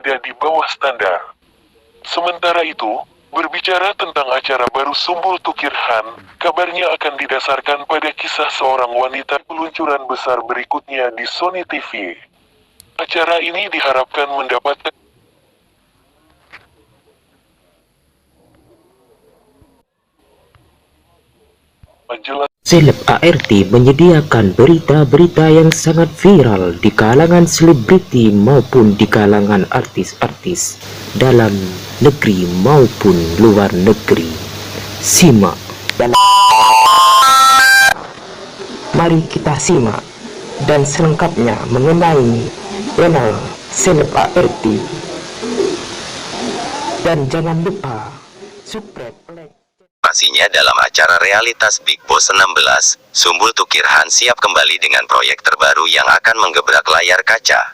di bawah standar. Sementara itu, berbicara tentang acara baru Sumbul Tukirhan, kabarnya akan didasarkan pada kisah seorang wanita peluncuran besar berikutnya di Sony TV. Acara ini diharapkan mendapatkan jelas. Seleb ART menyediakan berita-berita yang sangat viral di kalangan selebriti maupun di kalangan artis-artis dalam negeri maupun luar negeri. Simak dan mari kita simak dan selengkapnya mengenai channel Seleb ART. Dan jangan lupa subscribe, like. Informasinya dalam acara realitas Big Boss 16, Sumbul Tukirhan siap kembali dengan proyek terbaru yang akan menggebrak layar kaca.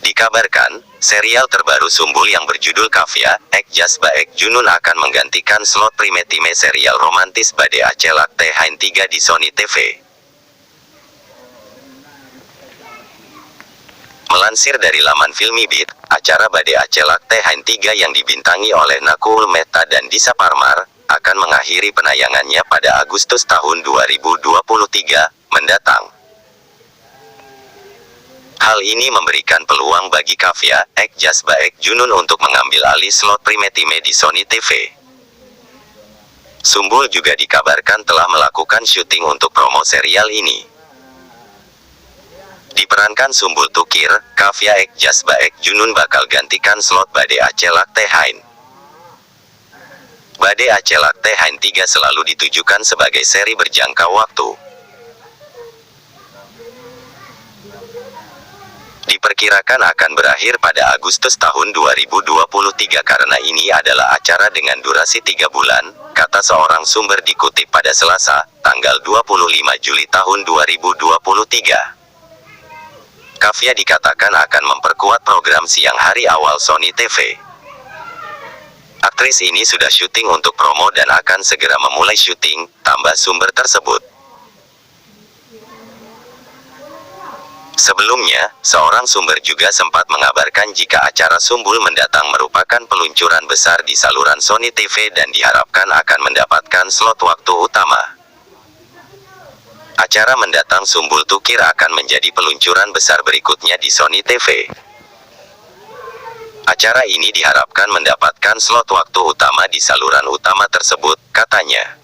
Dikabarkan, serial terbaru Sumbul yang berjudul Kafia, Ek Jasba Ek Junun akan menggantikan slot primetime serial romantis Bade Acelak Tehain 3 di Sony TV. Melansir dari laman Filmibit, acara Bade Acelak Tehain 3 yang dibintangi oleh Nakul Mehta dan Disa Parmar, akan mengakhiri penayangannya pada Agustus tahun 2023 mendatang. Hal ini memberikan peluang bagi Kafia, Ek Jasba Ek Junun untuk mengambil alih slot primetime di Sony TV. Sumbul juga dikabarkan telah melakukan syuting untuk promo serial ini. Diperankan Sumbul Tukir, Kafia Ek Jasba Ek Junun bakal gantikan slot Bade Acelak Tehain. Bade Acelak Tehain 3 selalu ditujukan sebagai seri berjangka waktu. Diperkirakan akan berakhir pada Agustus tahun 2023 karena ini adalah acara dengan durasi 3 bulan, kata seorang sumber dikutip pada Selasa, tanggal 25 Juli tahun 2023. Kafia dikatakan akan memperkuat program siang hari awal Sony TV. Aktris ini sudah syuting untuk promo dan akan segera memulai syuting, tambah sumber tersebut. Sebelumnya, seorang sumber juga sempat mengabarkan jika acara Sumbul mendatang merupakan peluncuran besar di saluran Sony TV dan diharapkan akan mendapatkan slot waktu utama. Acara mendatang Sumbul Tukir akan menjadi peluncuran besar berikutnya di Sony TV. Acara ini diharapkan mendapatkan slot waktu utama di saluran utama tersebut, katanya.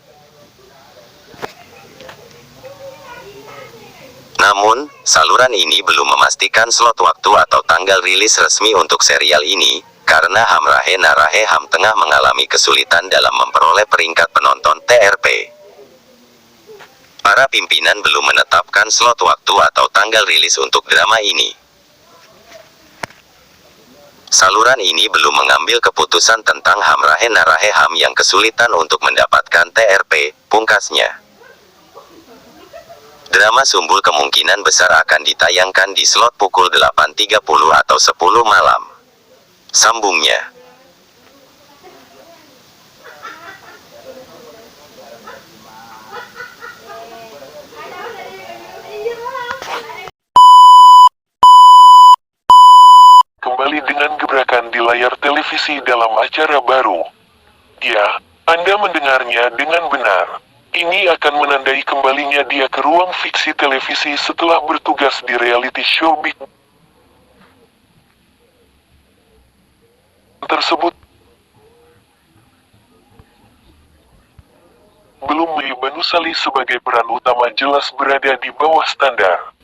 Namun, saluran ini belum memastikan slot waktu atau tanggal rilis resmi untuk serial ini, karena Hamrahe Narahe Ham tengah mengalami kesulitan dalam memperoleh peringkat penonton TRP. Para pimpinan belum menetapkan slot waktu atau tanggal rilis untuk drama ini. Saluran ini belum mengambil keputusan tentang Hamrahe Narahe Ham yang kesulitan untuk mendapatkan TRP, pungkasnya. Drama Sumbul kemungkinan besar akan ditayangkan di slot pukul 8.30 atau 10 malam. Sambungnya. Kembali dengan gebrakan di layar televisi dalam acara baru. Ya, Anda mendengarnya dengan benar. Ini akan menandai kembalinya dia ke ruang fiksi televisi setelah bertugas di reality show Big tersebut. Belum Banusali sebagai peran utama jelas berada di bawah standar.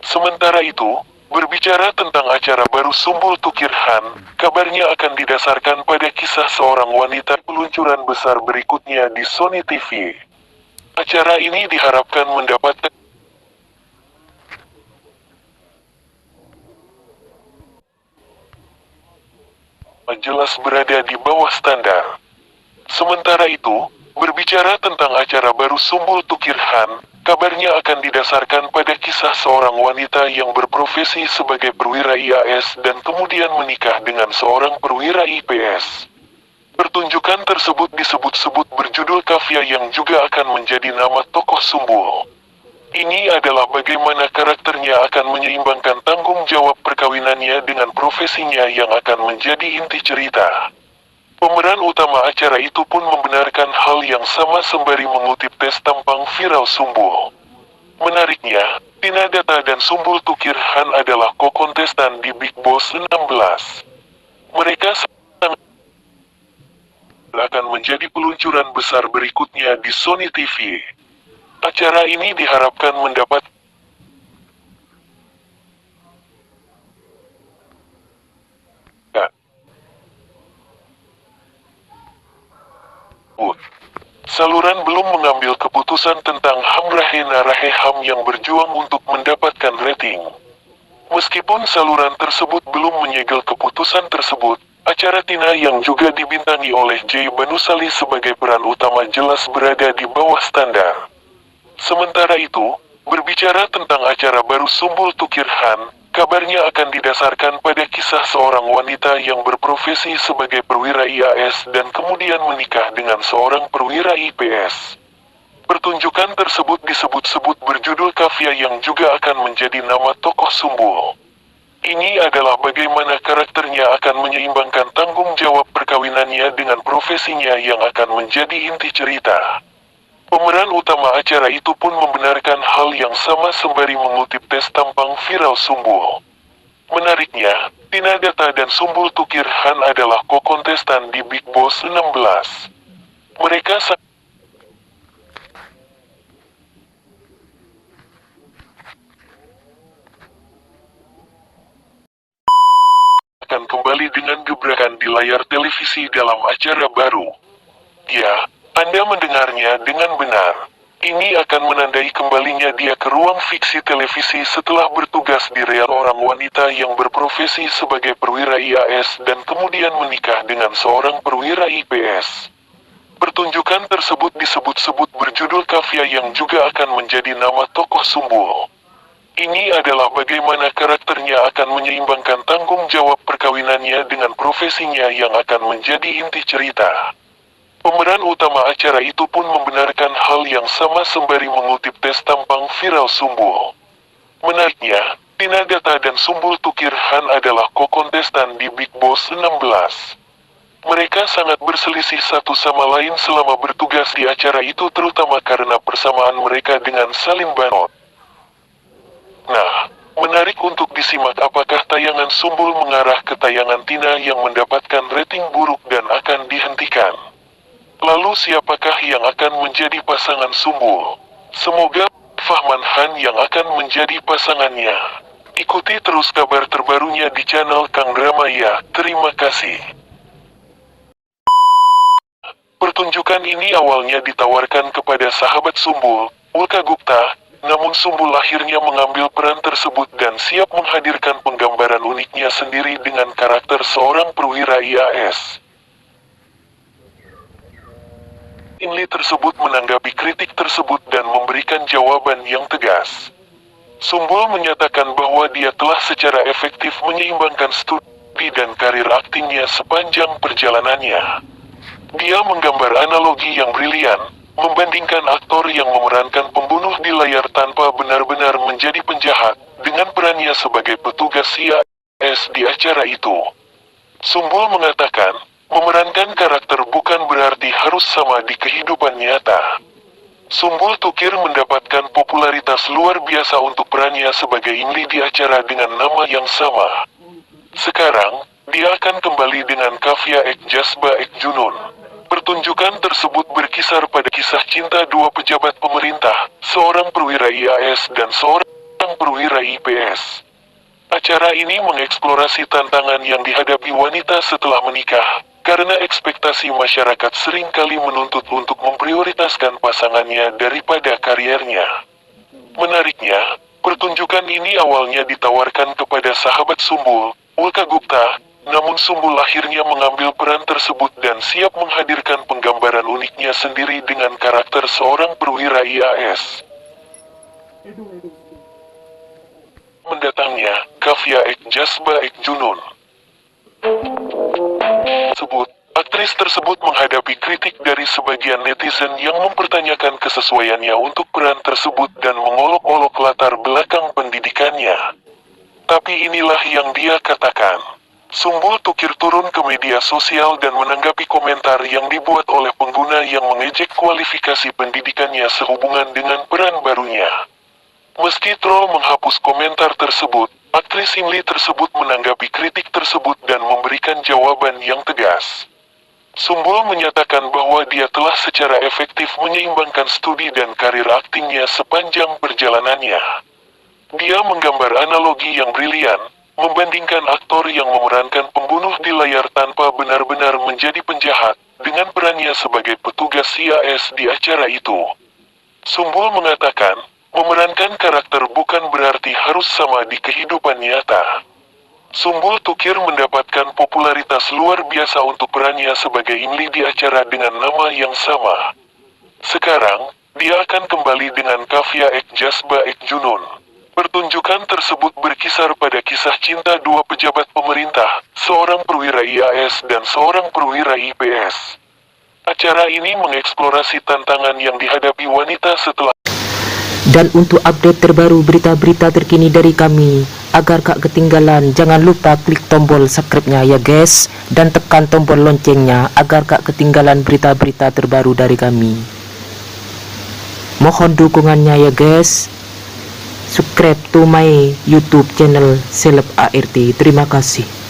Sementara itu, berbicara tentang acara baru Sumbul Tukirhan, kabarnya akan didasarkan pada kisah seorang wanita peluncuran besar berikutnya di Sony TV. Acara ini diharapkan mendapatkan jelas berada di bawah standar. Sementara itu, berbicara tentang acara baru Sumbul Tukirhan, kabarnya akan didasarkan pada kisah seorang wanita yang berprofesi sebagai perwira IAS dan kemudian menikah dengan seorang perwira IPS. Pertunjukan tersebut disebut-sebut berjudul Kafia yang juga akan menjadi nama tokoh Sumbul. Ini adalah bagaimana karakternya akan menyeimbangkan tanggung jawab perkawinannya dengan profesinya yang akan menjadi inti cerita. Pemeran utama acara itu pun membenarkan hal yang sama sembari mengutip tes tampang viral Sumbul. Menariknya, Tina Data dan Sumbul Tukirhan adalah ko-kontestan di Big Boss 16. Mereka sangat akan menjadi peluncuran besar berikutnya di Sony TV. Acara ini diharapkan mendapat Saluran belum mengambil keputusan tentang Hamrahena Raheham yang berjuang untuk mendapatkan rating. Meskipun saluran tersebut belum menyegel keputusan tersebut, acara Tina yang juga dibintangi oleh Jay Banusali sebagai peran utama jelas berada di bawah standar. Sementara itu, berbicara tentang acara baru Sumbul Tukirhan, kabarnya akan didasarkan pada kisah seorang wanita yang berprofesi sebagai perwira IAS dan kemudian menikah dengan seorang perwira IPS. Pertunjukan tersebut disebut-sebut berjudul Kafia yang juga akan menjadi nama tokoh Sumbul. Ini adalah bagaimana karakternya akan menyeimbangkan tanggung jawab perkawinannya dengan profesinya yang akan menjadi inti cerita. Pemeran utama acara itu pun membenarkan hal yang sama sembari mengutip tes tampang viral Sumbul. Menariknya, Tina Data dan Sumbul Tukirhan adalah ko-kontestan di Big Boss 16. Mereka akan kembali dengan gebrakan di layar televisi dalam acara baru. Ya, Anda mendengarnya dengan benar. Ini akan menandai kembalinya dia ke ruang fiksi televisi setelah bertugas di real orang wanita yang berprofesi sebagai perwira IAS dan kemudian menikah dengan seorang perwira IPS. Pertunjukan tersebut disebut-sebut berjudul Kafia yang juga akan menjadi nama tokoh Sumbul. Ini adalah bagaimana karakternya akan menyeimbangkan tanggung jawab perkawinannya dengan profesinya yang akan menjadi inti cerita. Pemeran utama acara itu pun membenarkan hal yang sama sembari mengutip tes tampang viral Sumbul. Menariknya, Tina Data dan Sumbul Tukirhan adalah ko-kontestan di Big Boss 16. Mereka sangat berselisih satu sama lain selama bertugas di acara itu terutama karena persamaan mereka dengan Salim Banot. Nah, menarik untuk disimak apakah tayangan Sumbul mengarah ke tayangan Tina yang mendapatkan rating buruk dan akan dihentikan. Lalu siapakah yang akan menjadi pasangan Sumbul? Semoga Fahman Han yang akan menjadi pasangannya. Ikuti terus kabar terbarunya di channel Kang Drama ya. Terima kasih. Pertunjukan ini awalnya ditawarkan kepada sahabat Sumbul, Ulka Gupta, namun Sumbul akhirnya mengambil peran tersebut dan siap menghadirkan penggambaran uniknya sendiri dengan karakter seorang perwira IAS. Inli tersebut menanggapi kritik tersebut dan memberikan jawaban yang tegas. Sumbul menyatakan bahwa dia telah secara efektif menyeimbangkan studi dan karir aktingnya sepanjang perjalanannya. Dia menggambar analogi yang brilian, membandingkan aktor yang memerankan pembunuh di layar tanpa benar-benar menjadi penjahat, dengan perannya sebagai petugas IAS di acara itu. Sumbul mengatakan, memerankan karakter bukan berarti harus sama di kehidupan nyata. Sumbul Tukir mendapatkan popularitas luar biasa untuk perannya sebagai Inli di acara dengan nama yang sama. Sekarang, dia akan kembali dengan Kafia Ek Jasba Ek Junun. Pertunjukan tersebut berkisar pada kisah cinta dua pejabat pemerintah, seorang perwira IAS dan seorang perwira IPS. Acara ini mengeksplorasi tantangan yang dihadapi wanita setelah menikah, karena ekspektasi masyarakat seringkali menuntut untuk memprioritaskan pasangannya daripada kariernya. Menariknya, pertunjukan ini awalnya ditawarkan kepada sahabat Sumbul, Ulka Gupta, namun Sumbul akhirnya mengambil peran tersebut dan siap menghadirkan penggambaran uniknya sendiri dengan karakter seorang perwira IAS. Mendatangnya, Kafia Ek Jasba Ek Junun. Aktris tersebut menghadapi kritik dari sebagian netizen yang mempertanyakan kesesuaiannya untuk peran tersebut dan mengolok-olok Tapi inilah yang dia katakan. Sumbul Tukir turun ke media sosial dan menanggapi komentar yang dibuat oleh pengguna yang mengejek kualifikasi pendidikannya sehubungan dengan peran barunya. Meski troll menghapus komentar tersebut, aktris Imli tersebut menanggapi kritik tersebut dan memberikan jawaban yang tegas. Sumbul menyatakan bahwa dia telah secara efektif menyeimbangkan studi dan karir aktingnya sepanjang perjalanannya. Dia menggambar analogi yang brilian, membandingkan aktor yang memerankan pembunuh di layar tanpa benar-benar menjadi penjahat, dengan perannya sebagai petugas CIS di acara itu. Sumbul mengatakan, memerankan karakter bukan berarti harus sama di kehidupan nyata. Sumbul Tukir mendapatkan popularitas luar biasa untuk perannya sebagai Imli di acara dengan nama yang sama. Sekarang, dia akan kembali dengan Kafia Ek Jasba Ek Junun. Pertunjukan tersebut berkisar pada kisah cinta dua pejabat pemerintah, seorang perwira IAS dan seorang perwira IPS. Acara ini mengeksplorasi tantangan yang dihadapi wanita setelah. Dan untuk update terbaru berita-berita terkini dari kami, agar gak ketinggalan, jangan lupa klik tombol subscribe-nya ya guys, dan tekan tombol loncengnya agar gak ketinggalan berita-berita terbaru dari kami. Mohon dukungannya ya guys. Subscribe to my YouTube channel Seleb ART. Terima kasih.